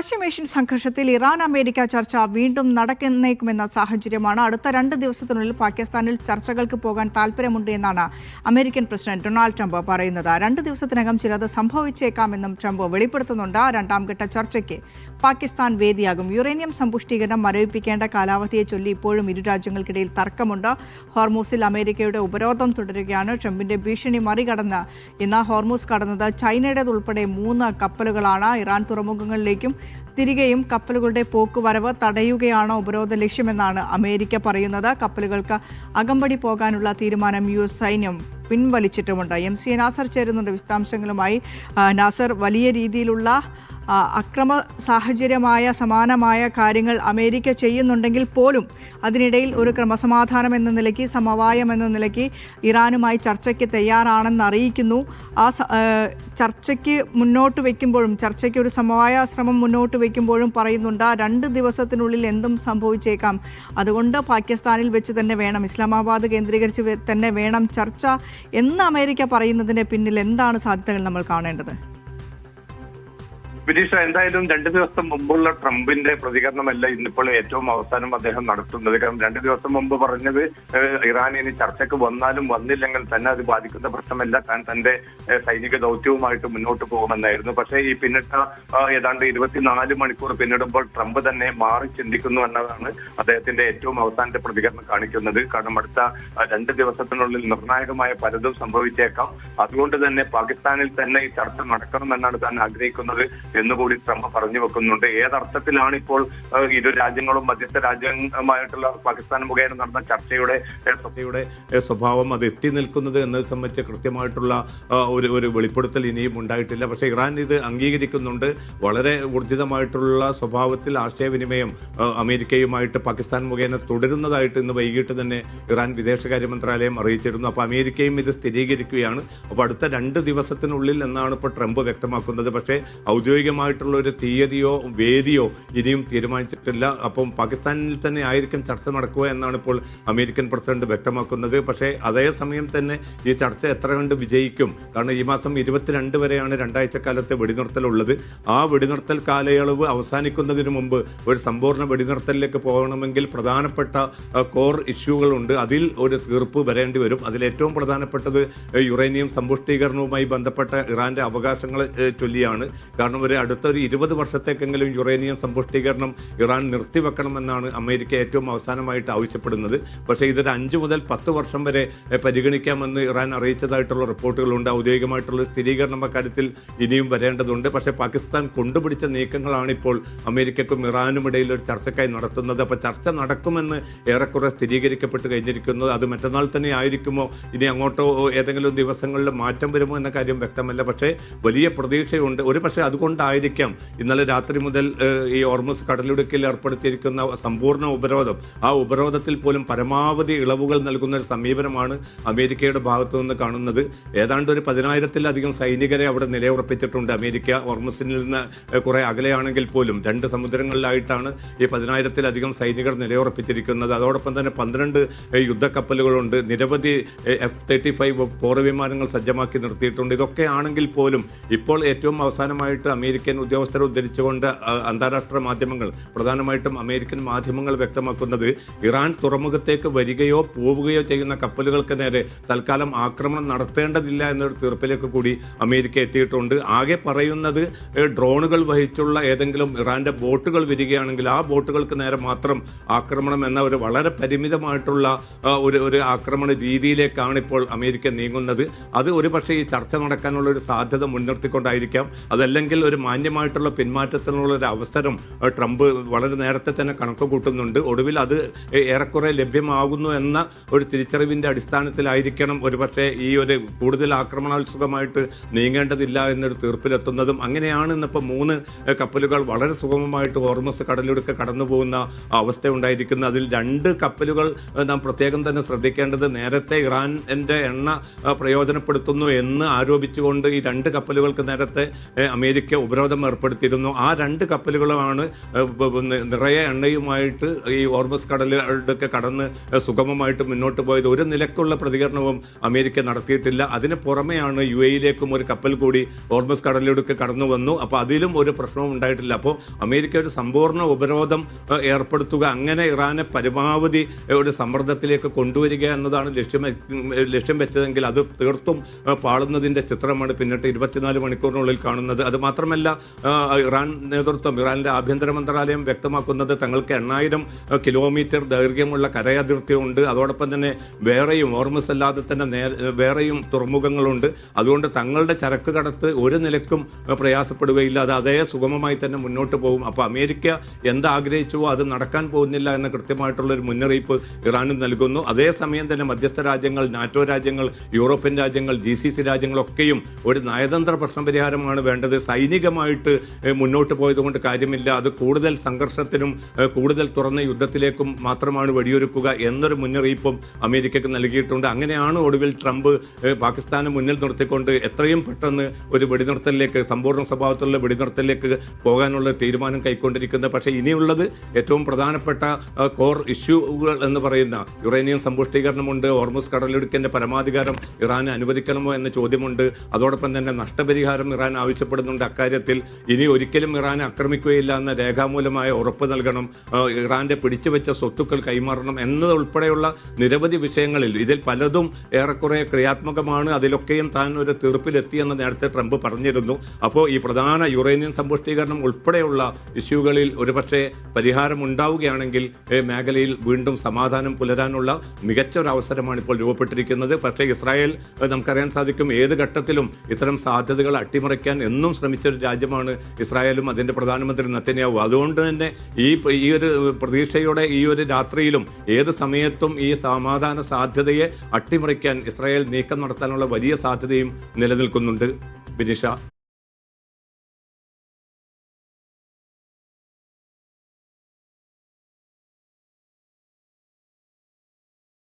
പശ്ചിമേഷ്യൻ സംഘർഷത്തിൽ Iran America ചർച്ച വീണ്ടും നടക്കുന്നേക്കുമെന്ന സാഹചര്യമാണ്. അടുത്ത 2 ദിവസത്തിനുള്ളിൽ പാകിസ്ഥാനിൽ ചർച്ചകൾക്ക് പോകാൻ താൽപ്പര്യമുണ്ട് എന്നാണ് അമേരിക്കൻ പ്രസിഡന്റ് ഡൊണാൾഡ് ട്രംപ് പറയുന്നത്. 2 ദിവസത്തിനകം ചിലത് സംഭവിച്ചേക്കാമെന്നും ട്രംപ് വെളിപ്പെടുത്തുന്നുണ്ട്. രണ്ടാം ഘട്ട ചർച്ചയ്ക്ക് പാകിസ്ഥാൻ വേദിയാകും. യുറേനിയം സമ്പുഷ്ടീകരണം മരവിപ്പിക്കേണ്ട കാലാവധിയെ ചൊല്ലി ഇപ്പോഴും ഇരു രാജ്യങ്ങൾക്കിടയിൽ തർക്കമുണ്ട്. ഹോർമൂസിൽ അമേരിക്കയുടെ ഉപരോധം തുടരുകയാണ്. ട്രംപിന്റെ ഭീഷണി മറികടന്ന് ഇന്ന് ഹോർമൂസ് കടന്നത് ചൈനയുടേതുൾപ്പെടെ 3 കപ്പലുകളാണ്. ഇറാൻ തുറമുഖങ്ങളിലേക്കും തിരികെയും കപ്പലുകളുടെ പോക്കുവരവ് തടയുകയാണ് ഉപരോധ ലക്ഷ്യമെന്നാണ് അമേരിക്ക പറയുന്നത്. കപ്പലുകൾക്ക് അകമ്പടി പോകാനുള്ള തീരുമാനം US സൈന്യം പിൻവലിച്ചിട്ടുമുണ്ട്. MC നാസർ ചേരുന്നുണ്ട് വിശദാംശങ്ങളുമായി. നാസർ, വലിയ രീതിയിലുള്ള അക്രമ സാഹചര്യമായ സമാനമായ കാര്യങ്ങൾ അമേരിക്ക ചെയ്യുന്നുണ്ടെങ്കിൽ പോലും അതിനിടയിൽ ഒരു ക്രമസമാധാനം എന്ന നിലയ്ക്ക്, സമവായം എന്ന നിലയ്ക്ക് ഇറാനുമായി ചർച്ചയ്ക്ക് തയ്യാറാണെന്ന് അറിയിക്കുന്നു. ആ ചർച്ചയ്ക്ക് മുന്നോട്ട് വയ്ക്കുമ്പോഴും, ചർച്ചയ്ക്ക് ഒരു സമവായ ശ്രമം മുന്നോട്ട് വയ്ക്കുമ്പോഴും പറയുന്നുണ്ട് 2 ദിവസത്തിനുള്ളിൽ എന്തും സംഭവിച്ചേക്കാം. അതുകൊണ്ട് പാകിസ്ഥാനിൽ വെച്ച് തന്നെ വേണം, ഇസ്ലാമാബാദ് കേന്ദ്രീകരിച്ച് തന്നെ വേണം ചർച്ച എന്ന് അമേരിക്ക പറയുന്നതിൻ്റെ പിന്നിൽ എന്താണ് സാധ്യതകൾ നമ്മൾ കാണേണ്ടത്? വിനീഷ, എന്തായാലും 2 ദിവസം മുമ്പുള്ള ട്രംപിന്റെ പ്രതികരണമല്ല ഇന്നിപ്പോൾ ഏറ്റവും അവസാനം അദ്ദേഹം നടത്തുന്നത്. കാരണം 2 ദിവസം മുമ്പ് പറഞ്ഞത് ഇറാൻ ഇനി ചർച്ചയ്ക്ക് വന്നാലും വന്നില്ലെങ്കിൽ തന്നെ അത് ബാധിക്കുന്ന പ്രശ്നമല്ല, താൻ തന്റെ സൈനിക ദൗത്യവുമായിട്ട് മുന്നോട്ട് പോകുമെന്നായിരുന്നു. പക്ഷേ ഈ പിന്നിട്ട ഏതാണ്ട് 24 മണിക്കൂർ പിന്നിടുമ്പോൾ ട്രംപ് തന്നെ മാറി ചിന്തിക്കുന്നു എന്നതാണ് അദ്ദേഹത്തിന്റെ ഏറ്റവും അവസാനത്തെ പ്രതികരണം കാണിക്കുന്നത്. കാരണം അടുത്ത 2 ദിവസത്തിനുള്ളിൽ നിർണായകമായ പലതും സംഭവിച്ചേക്കാം. അതുകൊണ്ട് തന്നെ പാകിസ്ഥാനിൽ തന്നെ ഈ ചർച്ച നടക്കണമെന്നാണ് താൻ ആഗ്രഹിക്കുന്നത് എന്നുകൂടി ട്രംപ് പറഞ്ഞു വെക്കുന്നുണ്ട്. ഏതർത്ഥത്തിലാണ് ഇപ്പോൾ ഇരു രാജ്യങ്ങളും മധ്യസ്ഥ രാജ്യങ്ങളുമായിട്ടുള്ള പാകിസ്ഥാൻ മുഖേന നടന്ന ചർച്ചയുടെ സ്വഭാവം അത് എത്തി നിൽക്കുന്നത് എന്നത് സംബന്ധിച്ച് കൃത്യമായിട്ടുള്ള ഒരു വെളിപ്പെടുത്തൽ ഇനിയും ഉണ്ടായിട്ടില്ല. പക്ഷേ ഇറാൻ ഇത് അംഗീകരിക്കുന്നുണ്ട്. വളരെ ഊർജിതമായിട്ടുള്ള സ്വഭാവത്തിൽ ആശയവിനിമയം അമേരിക്കയുമായിട്ട് പാകിസ്ഥാൻ മുഖേന തുടരുന്നതായിട്ട് ഇന്ന് വൈകിട്ട് തന്നെ ഇറാൻ വിദേശകാര്യ മന്ത്രാലയം അറിയിച്ചിരുന്നു. അപ്പോൾ അമേരിക്കയും ഇത് സ്ഥിരീകരിക്കുകയാണ്. അപ്പോൾ അടുത്ത 2 ദിവസത്തിനുള്ളിൽ എന്നാണ് ഇപ്പോൾ ട്രംപ് വ്യക്തമാക്കുന്നത്. പക്ഷേ ഔദ്യോഗികമായിട്ടുള്ള ഒരു തീയതിയോ വേദിയോ ഇനിയും തീരുമാനിച്ചിട്ടില്ല. അപ്പം പാകിസ്ഥാനിൽ തന്നെ ആയിരിക്കും ചർച്ച നടക്കുക എന്നാണ് ഇപ്പോൾ അമേരിക്കൻ പ്രസിഡന്റ് വ്യക്തമാക്കുന്നത്. പക്ഷേ അതേസമയം തന്നെ ഈ ചർച്ച എത്ര കണ്ട് വിജയിക്കും? കാരണം ഈ മാസം 22 വരെയാണ് 2 ആഴ്ചക്കാലത്തെ വെടിനിർത്തലുള്ളത്. ആ വെടിനിർത്തൽ കാലയളവ് അവസാനിക്കുന്നതിന് മുമ്പ് ഒരു സമ്പൂർണ്ണ വെടിനിർത്തലിലേക്ക് പോകണമെങ്കിൽ പ്രധാനപ്പെട്ട കോർ ഇഷ്യൂകളുണ്ട്. അതിൽ ഒരു തീർപ്പ് വരേണ്ടി വരും. അതിലേറ്റവും പ്രധാനപ്പെട്ടത് യുറേനിയം സമ്പുഷ്ടീകരണവുമായി ബന്ധപ്പെട്ട ഇറാന്റെ അവകാശങ്ങളെ ചൊല്ലിയാണ്. കാരണം അടുത്തൊരു 20 വർഷത്തേക്കെങ്കിലും യുറേനിയം സമ്പുഷ്ടീകരണം ഇറാൻ നിർത്തിവെക്കണമെന്നാണ് അമേരിക്ക ഏറ്റവും അവസാനമായിട്ട് ആവശ്യപ്പെടുന്നത്. പക്ഷേ ഇതൊരു 5 മുതൽ 10 വർഷം വരെ പരിഗണിക്കാമെന്ന് ഇറാൻ അറിയിച്ചതായിട്ടുള്ള റിപ്പോർട്ടുകളുണ്ട്. ഔദ്യോഗികമായിട്ടുള്ള സ്ഥിരീകരണം അക്കാര്യത്തിൽ ഇനിയും വരേണ്ടതുണ്ട്. പക്ഷേ പാകിസ്ഥാൻ കൊണ്ടുപിടിച്ച നീക്കങ്ങളാണ് ഇപ്പോൾ അമേരിക്കക്കും ഇറാനും ഇടയിൽ ഒരു ചർച്ചയ്ക്കായി നടത്തുന്നത്. അപ്പോൾ ചർച്ച നടക്കുമെന്ന് ഏറെക്കുറെ സ്ഥിരീകരിക്കപ്പെട്ട് കഴിഞ്ഞിരിക്കുന്നത്. അത് മറ്റന്നാൾ തന്നെ ആയിരിക്കുമോ, ഇനി അങ്ങോട്ടോ ഏതെങ്കിലും ദിവസങ്ങളിൽ മാറ്റം വരുമോ എന്ന കാര്യം വ്യക്തമല്ല. പക്ഷേ വലിയ പ്രതീക്ഷയുണ്ട്. ഒരു പക്ഷേ അതുകൊണ്ടായിരിക്കാം ഇന്നലെ രാത്രി മുതൽ ഈ ഹോർമൂസ് കടലിടുക്കിൽ ഏർപ്പെടുത്തിയിരിക്കുന്ന സമ്പൂർണ്ണ ഉപരോധം, ആ ഉപരോധത്തിൽ പോലും പരമാവധി ഇളവുകൾ നൽകുന്ന ഒരു സമീപനമാണ് അമേരിക്കയുടെ ഭാഗത്തു നിന്ന് കാണുന്നത്. ഏതാണ്ട് ഒരു 10,000-ത്തിലധികം സൈനികരെ അവിടെ നിലയുറപ്പിച്ചിട്ടുണ്ട് അമേരിക്ക. ഹോർമൂസിൽ നിന്ന് കുറെ അകലെയാണെങ്കിൽ പോലും 2 സമുദ്രങ്ങളിലായിട്ടാണ് ഈ 10,000-ത്തിലധികം സൈനികർ നിലയുറപ്പിച്ചിരിക്കുന്നത്. അതോടൊപ്പം തന്നെ 12 യുദ്ധക്കപ്പലുകളുണ്ട്. നിരവധി F-35 പോർവിമാനങ്ങൾ സജ്ജമാക്കി നിർത്തിയിട്ടുണ്ട്. ഇതൊക്കെ ആണെങ്കിൽ പോലും ഇപ്പോൾ ഏറ്റവും അവസാനമായിട്ട് അമേരിക്കൻ ഉദ്യോഗസ്ഥരെ ഉദ്ധരിച്ചുകൊണ്ട് അന്താരാഷ്ട്ര മാധ്യമങ്ങൾ, പ്രധാനമായിട്ടും അമേരിക്കൻ മാധ്യമങ്ങൾ വ്യക്തമാക്കുന്നത് ഇറാൻ തുറമുഖത്തേക്ക് വരികയോ പോവുകയോ ചെയ്യുന്ന കപ്പലുകൾക്ക് നേരെ തൽക്കാലം ആക്രമണം നടത്തേണ്ടതില്ല എന്നൊരു തീർപ്പിലേക്ക് കൂടി അമേരിക്ക എത്തിയിട്ടുണ്ട്. ആകെ പറയുന്നത് ഡ്രോണുകൾ വഹിച്ചുള്ള ഏതെങ്കിലും ഇറാന്റെ ബോട്ടുകൾ വരികയാണെങ്കിൽ ആ ബോട്ടുകൾക്ക് നേരെ മാത്രം ആക്രമണം എന്ന ഒരു വളരെ പരിമിതമായിട്ടുള്ള ഒരു ആക്രമണ രീതിയിലേക്കാണ് ഇപ്പോൾ അമേരിക്ക നീങ്ങുന്നത്. അത് ഒരുപക്ഷെ ഈ ചർച്ച നടക്കാനുള്ള ഒരു സാധ്യത മുൻനിർത്തിക്കൊണ്ടായിരിക്കാം. അതല്ലെങ്കിൽ ഒരു മാന്യമായിട്ടുള്ള പിന്മാറ്റത്തിനുള്ള ഒരു അവസരം ട്രംപ് വളരെ നേരത്തെ തന്നെ കണക്ക് കൂട്ടുന്നുണ്ട്. ഒടുവിൽ അത് ഏറെക്കുറെ ലഭ്യമാകുന്നു എന്ന ഒരു തിരിച്ചറിവിന്റെ അടിസ്ഥാനത്തിലായിരിക്കണം ഒരുപക്ഷെ ഈ ഒരു കൂടുതൽ ആക്രമണോത്സുകമായിട്ട് നീങ്ങേണ്ടതില്ല എന്നൊരു തീർപ്പിലെത്തുന്നതും. അങ്ങനെയാണ് ഇന്നിപ്പോൾ 3 കപ്പലുകൾ വളരെ സുഗമമായിട്ട് ഹോർമൂസ് കടലിടുക്ക് കടന്നു പോകുന്ന അവസ്ഥ ഉണ്ടായിരിക്കുന്നത്. അതിൽ 2 കപ്പലുകൾ നാം പ്രത്യേകം തന്നെ ശ്രദ്ധിക്കേണ്ടത്, നേരത്തെ ഇറാന്റെ എണ്ണ പ്രയോജനപ്പെടുത്തുന്നു എന്ന് ആരോപിച്ചുകൊണ്ട് ഈ 2 കപ്പലുകൾക്ക് നേരത്തെ അമേരിക്ക ഉപരോധം ഏർപ്പെടുത്തിയിരുന്നു. ആ 2 കപ്പലുകളുമാണ് നിറയെ എണ്ണയുമായിട്ട് ഈ ഹോർമസ് കടലിലൊക്കെ കടന്ന് സുഗമമായിട്ട് മുന്നോട്ട് പോയത്. ഒരു നിലക്കുള്ള പ്രതികരണവും അമേരിക്ക നടത്തിയിട്ടില്ല. അതിന് പുറമെയാണ് UAE-യിലേക്കും ഒരു കപ്പൽ കൂടി ഹോർമസ് കടലിലൂടെ കടന്നു വന്നു. അപ്പോൾ അതിലും ഒരു പ്രശ്നവും ഉണ്ടായിട്ടില്ല. അപ്പോൾ അമേരിക്ക ഒരു സമ്പൂർണ്ണ ഉപരോധം ഏർപ്പെടുത്തുക, അങ്ങനെ ഇറാനെ പരമാവധി ഒരു സമ്മർദ്ദത്തിലേക്ക് കൊണ്ടുവരിക എന്നതാണ് ലക്ഷ്യം വെച്ചതെങ്കിൽ അത് തീർത്തും പാളുന്നതിന്റെ ചിത്രമാണ് പിന്നിട്ട് 24 മണിക്കൂറിനുള്ളിൽ കാണുന്നത്. അത് മാത്രമല്ല, ഇറാൻ നേതൃത്വം, ഇറാനിന്റെ ആഭ്യന്തര മന്ത്രാലയം വ്യക്തമാക്കുന്നത് തങ്ങൾക്ക് 8000 കിലോമീറ്റർ ദൈർഘ്യമുള്ള കരയതിർത്തിയുണ്ട്. അതോടൊപ്പം തന്നെ വേറെയും ഹോർമസ് അല്ലാതെ തന്നെ വേറെയും തുറമുഖങ്ങളുണ്ട്. അതുകൊണ്ട് തങ്ങളുടെ ചരക്ക് കടത്ത് ഒരു നിലക്കും പ്രയാസപ്പെടുകയില്ല. അത് അതേ സുഗമമായി തന്നെ മുന്നോട്ട് പോകും. അപ്പോൾ അമേരിക്ക എന്താഗ്രഹിച്ചുവോ അത് നടക്കാൻ പോകുന്നില്ല എന്ന കൃത്യമായിട്ടുള്ള ഒരു മുന്നറിയിപ്പ് ഇറാനും നൽകുന്നു. അതേസമയം തന്നെ മധ്യസ്ഥ രാജ്യങ്ങൾ, നാറ്റോ രാജ്യങ്ങൾ, യൂറോപ്യൻ രാജ്യങ്ങൾ, GCC രാജ്യങ്ങളൊക്കെയും ഒരു നയതന്ത്ര പ്രശ്നപരിഹാരമാണ് വേണ്ടത്. സൈനികമായിട്ട് മുന്നോട്ട് പോയതുകൊണ്ട് കാര്യമില്ല. അത് കൂടുതൽ സംഘർഷത്തിനും കൂടുതൽ തുറന്ന യുദ്ധത്തിലേക്കും മാത്രമാണ് വെടിയൊരുക്കുക എന്നൊരു മുന്നറിയിപ്പും അമേരിക്കക്ക് നൽകിയിട്ടുണ്ട്. അങ്ങനെയാണ് ഒടുവിൽ ട്രംപ് പാകിസ്ഥാനെ മുന്നിൽ നിർത്തിക്കൊണ്ട് എത്രയും പെട്ടെന്ന് ഒരു വെടിനിർത്തലിലേക്ക്, സമ്പൂർണ്ണ സ്വഭാവത്തിലുള്ള വെടിനിർത്തലിലേക്ക് പോകാനുള്ള തീരുമാനം കൈക്കൊണ്ടിരിക്കുന്നത്. പക്ഷേ ഇനിയുള്ളത് ഏറ്റവും പ്രധാനപ്പെട്ട കോർ ഇഷ്യൂകൾ എന്ന് പറയുന്ന യുറേനിയം സമ്പുഷ്ടീകരണമുണ്ട്, ഹോർമസ് കടലിടുക്കിന്റെ പരമാധികാരം ഇറാന് അനുവദിക്കണമോ എന്ന ചോദ്യമുണ്ട്. അതോടൊപ്പം തന്നെ നഷ്ടപരിഹാരം ഇറാൻ ആവശ്യപ്പെടുന്നുണ്ട്. അക്കാര്യത്തിൽ ഇനി ഒരിക്കലും ഇറാനെ ആക്രമിക്കുകയില്ല എന്ന രേഖാമൂലമായ ഉറപ്പ് നൽകണം, ഇറാന്റെ പിടിച്ചുവെച്ച സ്വത്തുക്കൾ കൈമാറണം എന്നതുൾപ്പെടെയുള്ള നിരവധി വിഷയങ്ങളിൽ ഇതിൽ പലതും ഏറെക്കുറെ ക്രിയാത്മകമാണ്. അതിലൊക്കെയും താൻ ഒരു തീർപ്പിലെത്തിയെന്ന് നേരത്തെ ട്രംപ് പറഞ്ഞിരുന്നു. അപ്പോൾ ഈ പ്രധാന യുറേനിയം സമ്പുഷ്ടീകരണം ഉൾപ്പെടെയുള്ള ഇഷ്യൂകളിൽ ഒരുപക്ഷെ പരിഹാരം ഉണ്ടാവുകയാണെങ്കിൽ മേഖലയിൽ വീണ്ടും സമാധാനം പുലരാനുള്ള മികച്ച ഒരു അവസരമാണ് ഇപ്പോൾ രൂപപ്പെട്ടിരിക്കുന്നത്. പക്ഷേ ഇസ്രായേൽ, നമുക്കറിയാൻ സാധിക്കും, ഏത് ഘട്ടത്തിലും ഇത്തരം സാധ്യതകൾ അട്ടിമറിക്കാൻ എന്നും ശ്രമിച്ച ഒരു രാജ്യമാണ് ഇസ്രായേലും അതിന്റെ പ്രധാനമന്ത്രി നെതന്യാഹു. അതുകൊണ്ട് തന്നെ ഈ ഒരു പ്രതീക്ഷയോടെ ഈ ഒരു രാത്രിയിലും ഏത് സമയത്തും ഈ സമാധാന സാധ്യതയെ അട്ടിമറിക്കാൻ ഇസ്രായേൽ നീക്കം നടത്താനുള്ള വലിയ സാധ്യതയും നിലനിൽക്കുന്നുണ്ട്. ബിനിഷ.